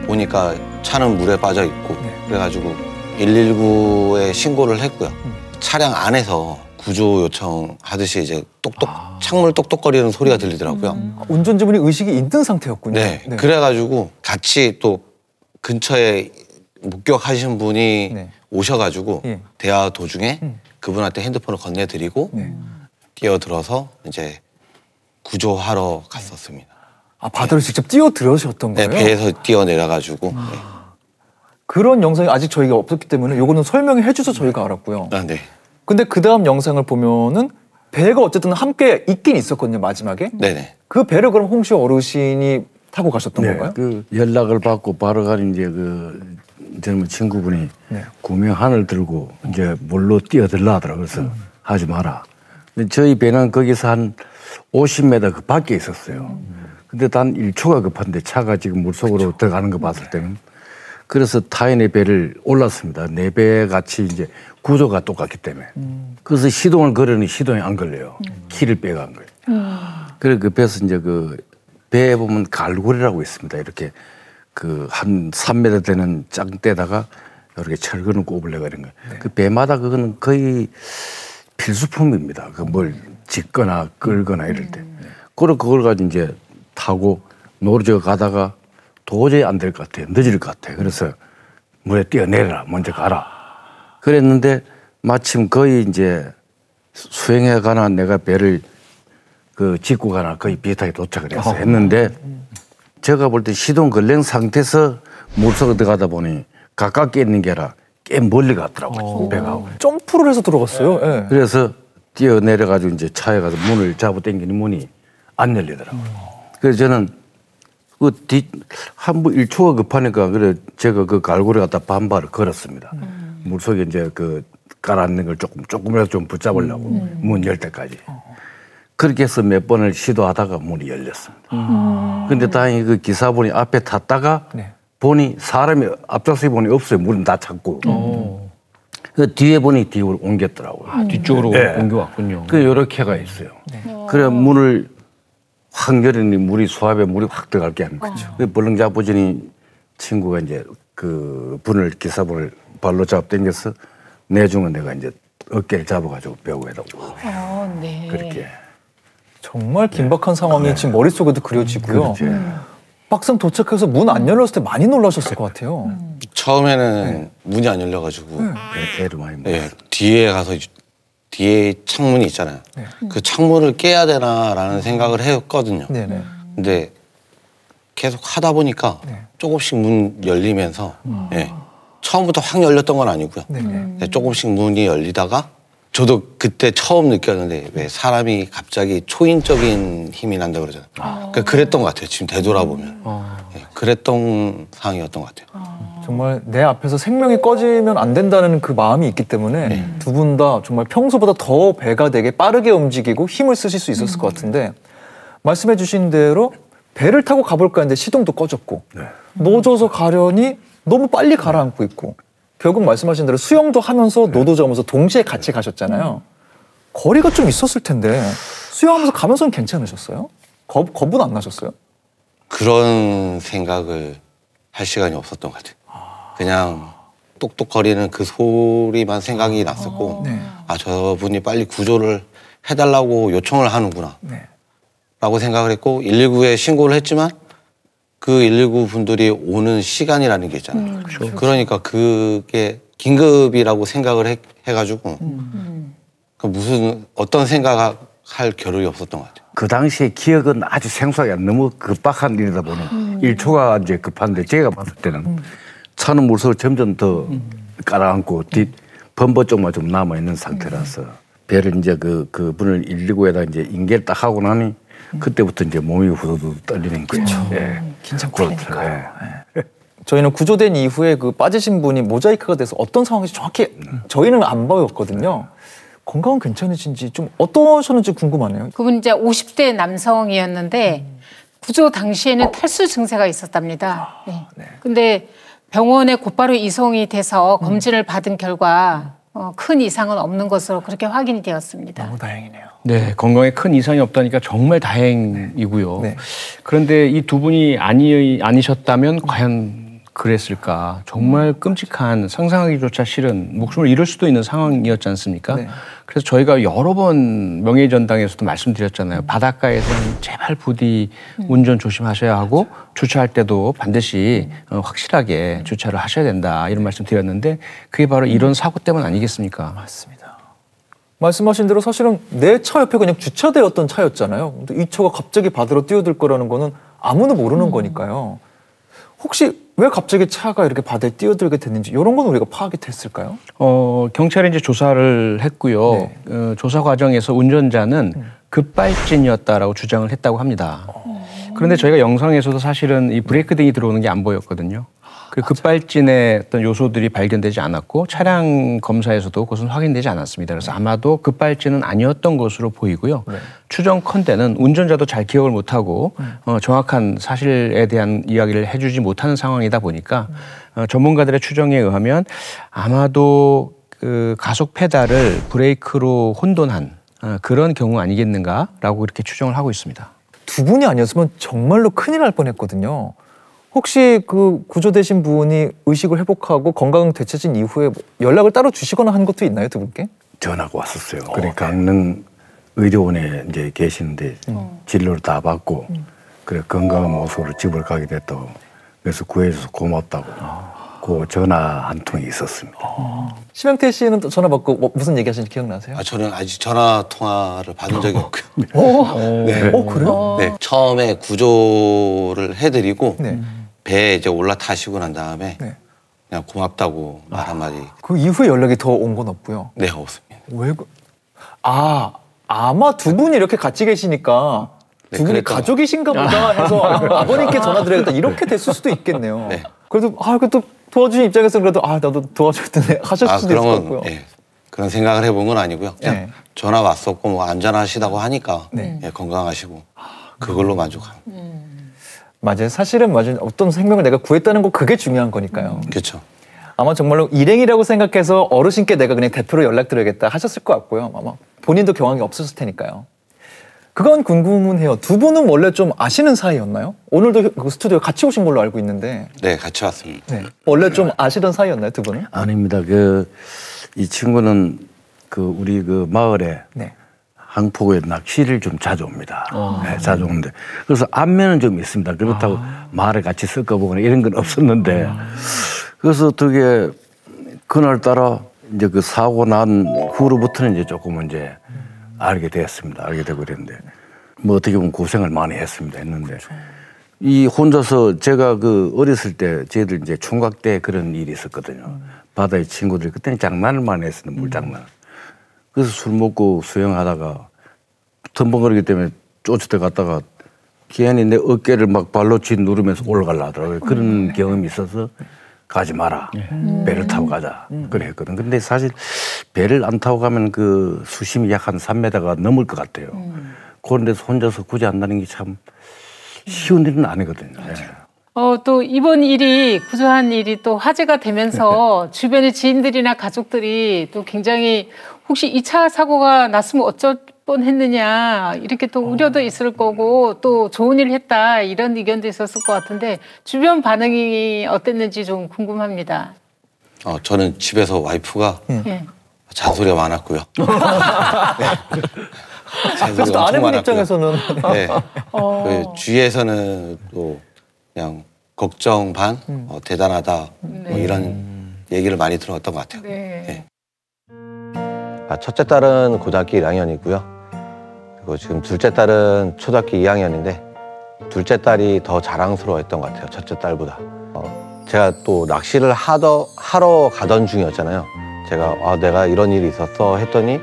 보니까 차는 물에 빠져 있고 그래가지고 119에 신고를 했고요. 차량 안에서 구조 요청하듯이 이제 창문 똑똑거리는 소리가 들리더라고요. 운전자분이 의식이 있는 상태였군요. 네. 그래가지고 같이 또 근처에 목격하신 분이 오셔가지고 대화 도중에 그분한테 핸드폰을 건네드리고 뛰어들어서 이제 구조하러 갔었습니다. 바다로 직접 뛰어들으셨던 거예요? 네, 배에서 뛰어내려가지고. 그런 영상이 아직 저희가 없었기 때문에 요거는 설명해 주셔서 저희가 알았고요. 네. 근데 그 다음 영상을 보면은 배가 어쨌든 함께 있긴 있었거든요, 마지막에. 네네. 그 배를 그럼 홍시 어르신이 타고 가셨던 건가요? 그 연락을 받고 바로 가는 이제 그 젊은 친구분이 구명한을 들고 이제 물로 뛰어들라 하더라고요. 그래서 하지 마라. 근데 저희 배는 거기서 한 50m 그 밖에 있었어요. 근데 단 1초가 급한데 차가 지금 물속으로 들어가는 거 봤을 때는 그래서 타인의 배를 올랐습니다. 내 배 같이 이제 구조가 똑같기 때문에. 그래서 시동을 걸으니 시동이 안 걸려요. 키를 빼간 거예요. 그래서 그 배에서 이제 그 배에 보면 갈고리라고 있습니다. 이렇게 그 한 3m 되는 짱대다가 이렇게 철근을 꼽으려고 이런 거예요. 그 배마다 그거는 거의 필수품입니다. 그 뭘 짓거나 끌거나 이럴 때. 그걸 가지고 이제 타고 노르저 가다가 도저히 안 될 것 같아. 늦을 것 같아. 그래서 물에 뛰어내려라. 먼저 가라. 그랬는데 마침 거의 이제 수행해 가나 내가 배를 그 짓고 가나 거의 비슷하게 도착을 해서 했는데 제가 볼 때 시동 걸린 상태에서 물속에 들어가다 보니 가깝게 있는 게 아니라 꽤 멀리 갔더라고요. 배가. 점프를 해서 들어갔어요. 예. 그래서 뛰어내려가지고 이제 차에 가서 문을 잡아 당기는 문이 안 열리더라고요. 그래서 저는 그 한번 1초가 급하니까 그래 제가 그 갈고리 갖다 반발을 걸었습니다. 물속에 이제 그 깔아앉는 걸 조금이라도 좀 붙잡으려고 문 열 때까지. 그렇게 해서 몇 번을 시도하다가 문이 열렸습니다. 근데 다행히 그 기사분이 앞에 탔다가 보니 사람이 앞좌석에 보니 없어요. 문은 다 찼고. 그 뒤에 보니 뒤로 옮겼더라고요. 뒤쪽으로 옮겨왔군요. 그 요렇게가 있어요. 그래 문을 확 열으니 물이 수압에 물이 확 들어갈 게 아니고. 그 벌렁 잡아주니 친구가 이제 그 기사분을 발로 잡아 당겨서 내중은 내가 이제 어깨를 잡아가지고 벽에다 네. 그렇게. 정말 긴박한 상황이 지금 머릿속에도 그려지고요. 막상 도착해서 문 안 열렸을 때 많이 놀라셨을 것 같아요. 처음에는 문이 안 열려가지고 애를 많이 먹었어요. 뒤에 가서 뒤에 창문이 있잖아요. 그 창문을 깨야 되나라는 생각을 했거든요. 근데 계속 하다 보니까 조금씩 문 열리면서 처음부터 확 열렸던 건 아니고요. 조금씩 문이 열리다가 저도 그때 처음 느꼈는데 왜 사람이 갑자기 초인적인 힘이 난다 그러잖아요. 그러니까 그랬던 것 같아요. 지금 되돌아보면. 그랬던 상황이었던 것 같아요. 정말 내 앞에서 생명이 꺼지면 안 된다는 그 마음이 있기 때문에 두 분 다 정말 평소보다 더 배가 되게 빠르게 움직이고 힘을 쓰실 수 있었을 것 같은데 말씀해 주신 대로 배를 타고 가볼까 했는데 시동도 꺼졌고 노져서 가려니 너무 빨리 가라앉고 있고 결국 말씀하신 대로 수영도 하면서 노도저으면서 동시에 같이 가셨잖아요. 거리가 좀 있었을 텐데 수영하면서 가면서는 괜찮으셨어요? 겁은 안 나셨어요? 그런 생각을 할 시간이 없었던 것 같아요. 그냥 똑똑거리는 그 소리만 생각이 났었고 저분이 빨리 구조를 해달라고 요청을 하는구나 라고 생각을 했고 119에 신고를 했지만 그 119 분들이 오는 시간이라는 게 있잖아요. 그러니까 그게 긴급이라고 생각을 해가지고 무슨 어떤 생각할 겨를이 없었던 것 같아요. 그 당시에 기억은 아주 생소하게 너무 급박한 일이다 보니 1초가 이제 급한데 제가 봤을 때는 차는 물속을 점점 더 깔아앉고 범버 쪽만 좀 남아 있는 상태라서 배를 이제 그 분을 119에다 이제 인계를 딱 하고 나니 그때부터 이제 몸이 후두두 떨리는 거죠. 긴장 풀리니까요. 저희는 구조된 이후에 그 빠지신 분이 모자이크가 돼서 어떤 상황인지 정확히 저희는 안 보였거든요. 건강은 괜찮으신지 좀 어떠셨는지 궁금하네요. 그분 이제 50대 남성이었는데 구조 당시에는 탈수 증세가 있었답니다. 근데 병원에 곧바로 이송이 돼서 검진을 받은 결과 큰 이상은 없는 것으로 그렇게 확인이 되었습니다. 너무 다행이네요. 네, 건강에 큰 이상이 없다니까 정말 다행이고요. 그런데 이 두 분이 아니셨다면 과연 그랬을까? 정말 끔찍한 상상하기조차 싫은 목숨을 잃을 수도 있는 상황이었지 않습니까? 그래서 저희가 여러 번 명예전당에서도 말씀드렸잖아요. 바닷가에서는 제발 부디 운전 조심하셔야 하고 주차할 때도 반드시 확실하게 주차를 하셔야 된다 이런 말씀 드렸는데 그게 바로 이런 사고 때문 아니겠습니까? 맞습니다. 말씀하신 대로 사실은 내 차 옆에 그냥 주차되었던 차였잖아요. 근데 이 차가 갑자기 바다로 뛰어들 거라는 거는 아무도 모르는 거니까요. 혹시 왜 갑자기 차가 이렇게 바다에 뛰어들게 됐는지 이런 건 우리가 파악이 됐을까요? 경찰이 이제 조사를 했고요. 조사 과정에서 운전자는 급발진이었다라고 주장을 했다고 합니다. 그런데 저희가 영상에서도 사실은 이 브레이크 등이 들어오는 게 안 보였거든요. 그리고 급발진의 어떤 요소들이 발견되지 않았고 차량 검사에서도 그것은 확인되지 않았습니다. 그래서 아마도 급발진은 아니었던 것으로 보이고요. 네. 추정컨대는 운전자도 잘 기억을 못하고 정확한 사실에 대한 이야기를 해주지 못하는 상황이다 보니까 전문가들의 추정에 의하면 아마도 그 가속 페달을 브레이크로 혼돈한 그런 경우 아니겠는가라고 이렇게 추정을 하고 있습니다. 두 분이 아니었으면 정말로 큰일 날 뻔했거든요. 혹시 그 구조되신 분이 의식을 회복하고 건강 되찾은 이후에 연락을 따로 주시거나 한 것도 있나요, 두 분께? 전화가 왔었어요. 그러니까 강릉 의료원에 이제 계시는데 진료를 다 받고 그래 건강한 모습으로 집을 가게 됐다고. 그래서 구해줘서 고맙다고. 그 전화 한 통이 있었습니다. 심영태 씨는 또 전화 받고 뭐 무슨 얘기하시는지 기억나세요? 저는 아직 전화 통화를 받은 적이 없고요. 네. 그래요? 네, 처음에 구조를 해드리고 배에 이제 올라타시고 난 다음에 그냥 고맙다고 말 한마디. 그 이후에 연락이 더 온 건 없고요? 네, 없습니다. 왜? 아마 두 분이 이렇게 같이 계시니까 두 분이 가족이신가 보다 해서 아버님께 전화드려야겠다 이렇게 됐을 수도 있겠네요. 네. 그래도 그래도 도와주신 입장에서는 그래도 나도 도와줄 텐데 하셨을 수도 있을 것 같고요. 그런 생각을 해본 건 아니고요. 그냥 전화 왔었고 뭐 안전하시다고 하니까 건강하시고 그걸로 만족합니다. 맞아요. 사실은 어떤 생명을 내가 구했다는 거 그게 중요한 거니까요. 그렇죠. 아마 정말로 일행이라고 생각해서 어르신께 내가 그냥 대표로 연락드려야겠다 하셨을 것 같고요. 아마 본인도 경황이 없었을 테니까요. 그건 궁금해요. 두 분은 원래 좀 아시는 사이였나요? 오늘도 그 스튜디오에 같이 오신 걸로 알고 있는데. 네, 같이 왔습니다. 네. 원래 좀 아시던 사이였나요, 두 분은? 아닙니다. 이 친구는 우리 마을에 항포구에 낚시를 좀 자주 옵니다. 네, 자주 오는데. 그래서 안면은 좀 있습니다. 그렇다고 말을 같이 섞어보거나 이런 건 없었는데. 그래서 어떻게 그날따라 이제 그 사고 난 후로부터는 이제 조금은 이제 알게 되었습니다. 알게 되고 그랬는데. 뭐 어떻게 보면 고생을 많이 했는데. 이 혼자서 제가 어렸을 때 저희들 이제 총각 때 그런 일이 있었거든요. 바다에 친구들이 그때는 장난을 많이 했었는데 물장난. 그래서 술 먹고 수영하다가 덤벙거리기 때문에 쫓아들어갔다가 기한이 내 어깨를 막 발로 누르면서 올라가려 하더라고요. 그런 경험이 있어서 가지 마라. 배를 타고 가자. 그래 했거든. 근데 사실 배를 안 타고 가면 수심이 약 한 3m가 넘을 것 같아요. 그런 데서 혼자서 굳이 한다는 게 참 쉬운 일은 아니거든요. 또 이번 일이 구조한 일이 또 화제가 되면서 주변의 지인들이나 가족들이 또 굉장히 혹시 2차 사고가 났으면 어쩔 뻔했느냐 이렇게 또 우려도 있을 거고 또 좋은 일 했다 이런 의견도 있었을 것 같은데 주변 반응이 어땠는지 좀 궁금합니다. 저는 집에서 와이프가 잔소리가 많았고요. 그래서 아내분 입장에서는 주위에서는 또 그냥 걱정 반, 대단하다 뭐 이런 얘기를 많이 들었던 것 같아요. 첫째 딸은 고등학교 1학년이고요. 그리고 지금 둘째 딸은 초등학교 2학년인데 둘째 딸이 더 자랑스러워했던 것 같아요. 첫째 딸보다. 제가 또 낚시를 하러 가던 중이었잖아요. 제가 내가 이런 일이 있었어 했더니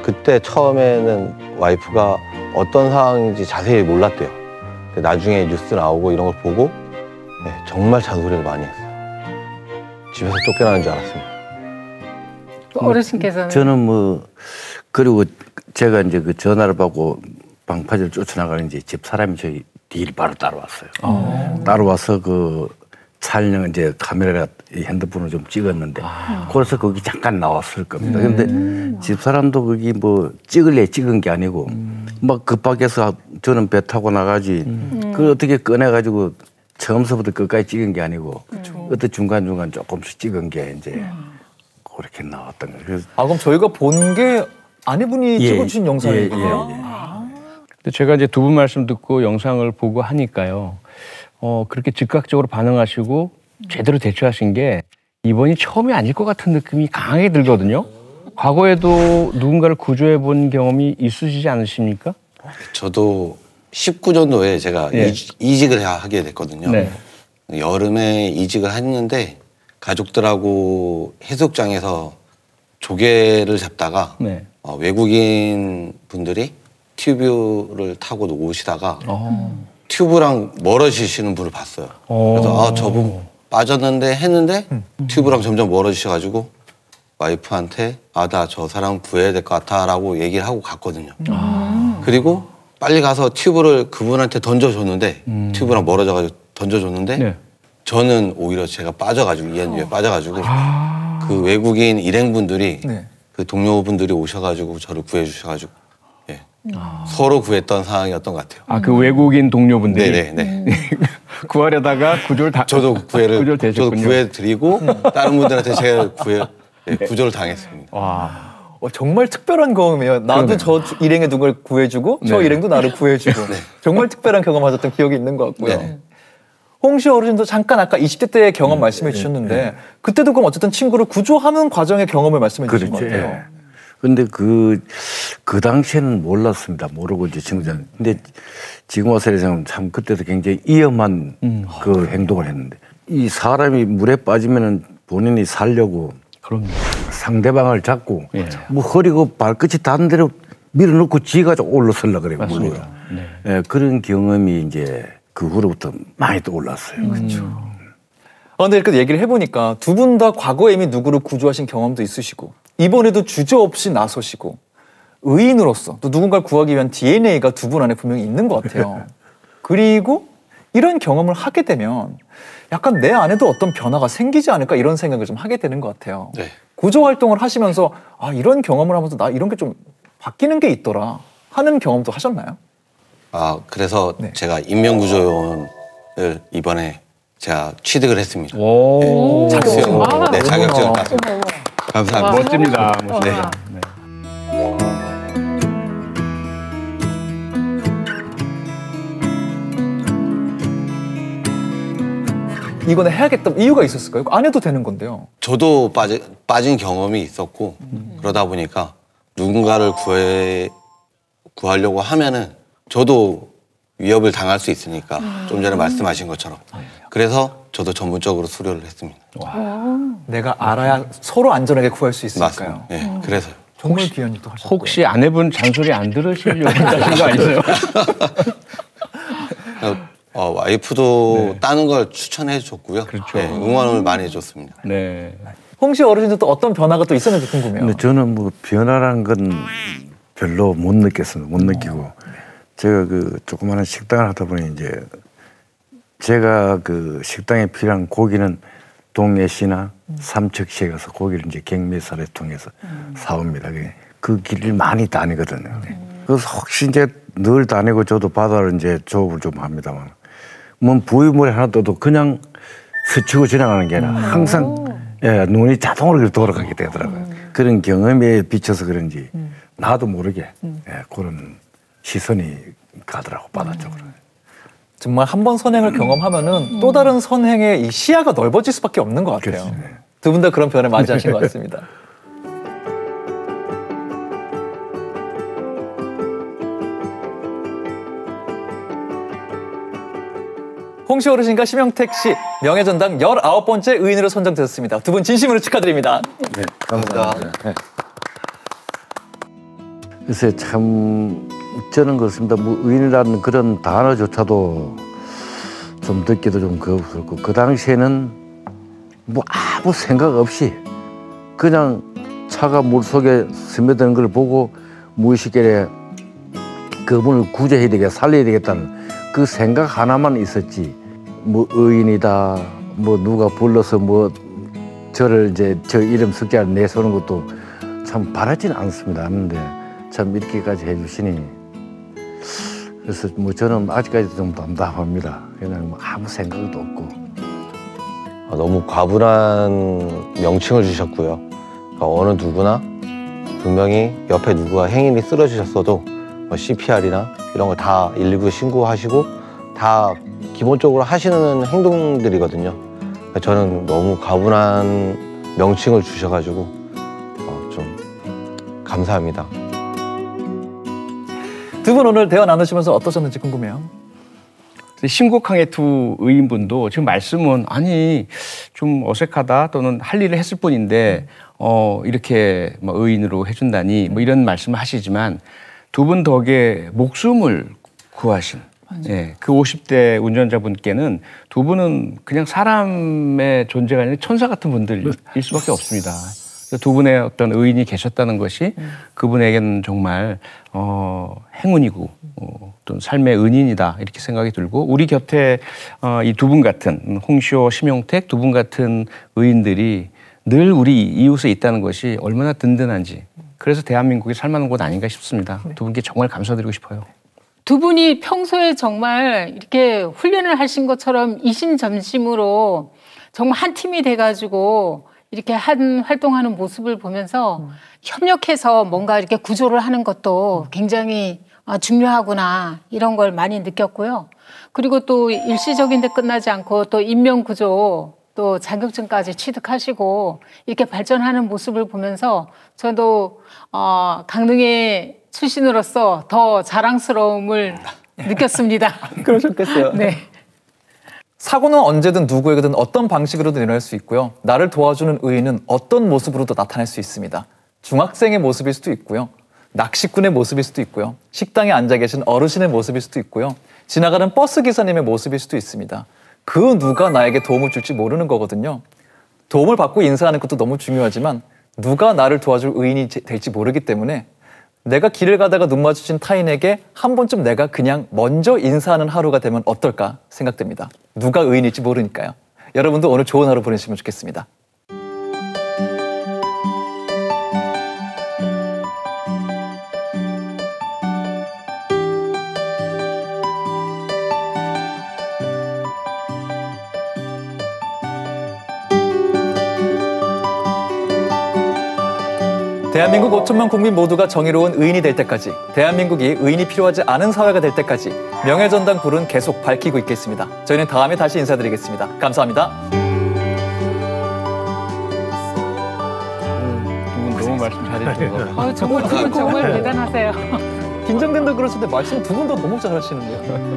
그때 처음에는 와이프가 어떤 상황인지 자세히 몰랐대요. 근데 나중에 뉴스 나오고 이런 걸 보고 정말 잔소리를 많이 했어요. 집에서 쫓겨나는 줄 알았습니다. 어르신께서는? 저는 그리고 제가 이제 전화를 받고 방파제를 쫓아나가는 집 사람이 저희 뒤를 바로 따라왔어요. 따라와서 촬영 이제 카메라 핸드폰으로 좀 찍었는데 그래서 거기 잠깐 나왔을 겁니다. 근데 집사람도 거기 찍을래 찍은 게 아니고 막 급하게서 저는 배 타고 나가지 그걸 어떻게 꺼내가지고 처음서부터 끝까지 찍은 게 아니고 어떤 중간중간 조금씩 찍은 게 이제 그렇게 나왔던 거예요. 그래서 그럼 저희가 본 게 아내분이 찍어주신 영상이에요? 근데 제가 이제 두 분 말씀 듣고 영상을 보고 하니까요. 그렇게 즉각적으로 반응하시고 제대로 대처하신 게 이번이 처음이 아닐 것 같은 느낌이 강하게 들거든요. 과거에도 누군가를 구조해 본 경험이 있으시지 않으십니까? 저도 19년도에 제가 이직을 하게 됐거든요. 여름에 이직을 했는데 가족들하고 해수욕장에서 조개를 잡다가 외국인 분들이 튜브를 타고 오시다가 튜브랑 멀어지시는 분을 봤어요. 그래서 아, 저분 빠졌는데 했는데 튜브랑 점점 멀어지셔가지고 와이프한테 아, 나 저 사람 구해야 될 것 같아라고 얘기를 하고 갔거든요. 그리고 빨리 가서 튜브를 그분한테 던져줬는데 튜브랑 멀어져가지고 던져줬는데 네. 저는 오히려 제가 빠져가지고 이안유에 빠져가지고 그 외국인 일행분들이 네. 그 동료분들이 오셔가지고 저를 구해주셔가지고 예. 서로 구했던 상황이었던 것 같아요. 아, 그 외국인 동료분들이 네네. 구하려다가 구조를 다 저도 구조를 저도 되셨군요. 구해드리고 다른 분들한테 제가 구조를 당했습니다. 와. 정말 특별한 경험이에요. 나도 저 일행에 누굴 구해주고 저 네. 일행도 나를 구해주고 정말 특별한 경험하셨던 기억이 있는 것 같고요. 네. 홍시 어르신도 잠깐 아까 20대 때의 경험 말씀해 주셨는데 그때도 그럼 어쨌든 친구를 구조하는 과정의 경험을 말씀해 주신 것 그렇죠. 같아요. 예. 근데 그 당시에는 몰랐습니다. 모르고 이제 친구들. 근데 지금 와서 생각하면 참 그때도 굉장히 위험한 그 행동을 했는데 이 사람이 물에 빠지면은 본인이 살려고 그럼요. 상대방을 잡고 예. 뭐 허리고 발끝이 닿는 대로 밀어놓고 지가 올라서려고 그래요. 맞습니다. 물로. 예, 그런 경험이 이제 그 후로부터 많이 또 올랐어요. 그렇죠. 근데 이렇게 얘기를 해보니까 두 분 다 과거에 이미 누구를 구조하신 경험도 있으시고 이번에도 주저없이 나서시고 의인으로서 또 누군가를 구하기 위한 DNA가 두 분 안에 분명히 있는 것 같아요. 그리고 이런 경험을 하게 되면 약간 내 안에도 어떤 변화가 생기지 않을까 이런 생각을 좀 하게 되는 것 같아요. 네. 구조 활동을 하시면서 아, 이런 경험을 하면서 나 이런 게 좀 바뀌는 게 있더라 하는 경험도 하셨나요? 아, 그래서 네. 제가 인명구조원을 이번에 제가 취득을 했습니다. 오. 자격증, 아, 네, 자격증을 땄습니다. 감사합니다. 멋집니다. 네. 멋집니다. 이거는 해야겠다 이유가 있었을까요? 안 해도 되는 건데요. 저도 빠진 경험이 있었고 그러다 보니까 누군가를 구하려고 하면은 저도 위협을 당할 수 있으니까 좀 전에 말씀하신 것처럼 그래서 저도 전문적으로 수료를 했습니다. 내가 알아야 서로 안전하게 구할 수 있으니까요. 맞습니다. 네, 그래서요. 정말 귀한 일도 하셨고요. 혹시 아내분 잔소리 안 들으시려고 하신 거 아니세요? 와이프도 따는 걸 추천해 줬고요. 그렇죠. 네, 응원을 많이 해줬습니다. 네. 홍시 어르신도 또 어떤 변화가 또 있었는지 궁금해요. 근데 저는 뭐 변화란 건 별로 못 느꼈습니다. 못 느끼고 제가 그 조그마한 식당을 하다 보니 이제 제가 그 식당에 필요한 고기는 동해시나 삼척시에 가서 고기를 이제 경매사를 통해서 사옵니다. 그 길을 많이 다니거든요. 그래서 혹시 이제 늘 다니고 저도 바다를 이제 조업을 좀 합니다만 뭐 부위물이 하나 떠도 그냥 스치고 지나가는 게 아니라 항상 예, 눈이 자동으로 돌아가게 되더라고요. 그런 경험에 비춰서 그런지 나도 모르게 예, 그런 시선이 가더라고 바다 쪽으로. 정말 한 번 선행을 경험하면은 또 다른 선행의 이 시야가 넓어질 수밖에 없는 것 같아요. 그렇지, 네. 두 분 다 그런 변화를 맞이하신 것 같습니다. 홍시 어르신과 심영택 씨 명예전당 19번째 의인으로 선정되셨습니다. 두 분 진심으로 축하드립니다. 네, 감사합니다. 네. 글쎄 참 저는 그렇습니다. 뭐 의인이라는 그런 단어조차도 좀 듣기도 좀 그렇고 그 당시에는 뭐 아무 생각 없이 그냥 차가 물속에 스며드는 걸 보고 무의식에 그분을 구제해야 되겠다, 살려야 되겠다는 그 생각 하나만 있었지. 뭐 의인이다, 뭐 누가 불러서 뭐 저를 이제 저 이름 석자를 내세우는 것도 참 바라지는 않습니다. 않는데 참 이렇게까지 해주시니 그래서 뭐 저는 아직까지도 좀 담담합니다. 그냥 뭐 아무 생각도 없고. 너무 과분한 명칭을 주셨고요. 그러니까 어느 누구나 분명히 옆에 누구가 행인이 쓰러지셨어도 뭐 CPR이나 이런 거 다 119 신고하시고 다 기본적으로 하시는 행동들이거든요. 그러니까 저는 너무 과분한 명칭을 주셔가지고 좀 감사합니다. 두 분 오늘 대화 나누시면서 어떠셨는지 궁금해요. 신곡항해 두 의인분도 지금 말씀은 아니 좀 어색하다 또는 할 일을 했을 뿐인데 이렇게 뭐 의인으로 해준다니 뭐 이런 말씀을 하시지만 두 분 덕에 목숨을 구하신 예, 그 50대 운전자분께는 두 분은 그냥 사람의 존재가 아니라 천사 같은 분들일 수밖에 없습니다. 두 분의 어떤 의인이 계셨다는 것이 그분에게는 정말 행운이고 또 삶의 은인이다 이렇게 생각이 들고 우리 곁에 이 두 분 같은 홍시호, 심용택 두 분 같은 의인들이 늘 우리 이웃에 있다는 것이 얼마나 든든한지 그래서 대한민국이 살만한 곳 아닌가 싶습니다. 두 분께 정말 감사드리고 싶어요. 두 분이 평소에 정말 이렇게 훈련을 하신 것처럼 이심전심으로 정말 한 팀이 돼가지고 이렇게 활동하는 모습을 보면서 협력해서 뭔가 이렇게 구조를 하는 것도 굉장히 중요하구나 이런 걸 많이 느꼈고요. 그리고 또 일시적인 데 끝나지 않고 또 인명구조 또 자격증까지 취득하시고 이렇게 발전하는 모습을 보면서 저도 강릉의 출신으로서 더 자랑스러움을 느꼈습니다. 그러셨겠어요. 네. 사고는 언제든 누구에게든 어떤 방식으로든 일어날 수 있고요. 나를 도와주는 의인은 어떤 모습으로도 나타날 수 있습니다. 중학생의 모습일 수도 있고요. 낚시꾼의 모습일 수도 있고요. 식당에 앉아 계신 어르신의 모습일 수도 있고요. 지나가는 버스 기사님의 모습일 수도 있습니다. 그 누가 나에게 도움을 줄지 모르는 거거든요. 도움을 받고 인사하는 것도 너무 중요하지만 누가 나를 도와줄 의인이 될지 모르기 때문에 내가 길을 가다가 눈 마주친 타인에게 한 번쯤 내가 그냥 먼저 인사하는 하루가 되면 어떨까 생각됩니다. 누가 의인일지 모르니까요. 여러분도 오늘 좋은 하루 보내시면 좋겠습니다. 대한민국 5천만 국민 모두가 정의로운 의인이 될 때까지, 대한민국이 의인이 필요하지 않은 사회가 될 때까지 명예전당 불은 계속 밝히고 있겠습니다. 저희는 다음에 다시 인사드리겠습니다. 감사합니다. 두 분 너무 말씀 잘해주셔서 정말 두 분 정말 대단하세요. 긴장된다 그러시는데 말씀 두 분 다 너무 잘하시는데요.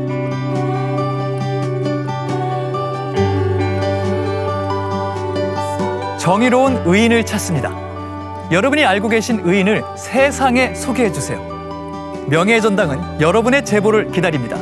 정의로운 의인을 찾습니다. 여러분이 알고 계신 의인을 세상에 소개해 주세요. 명예의 전당은 여러분의 제보를 기다립니다.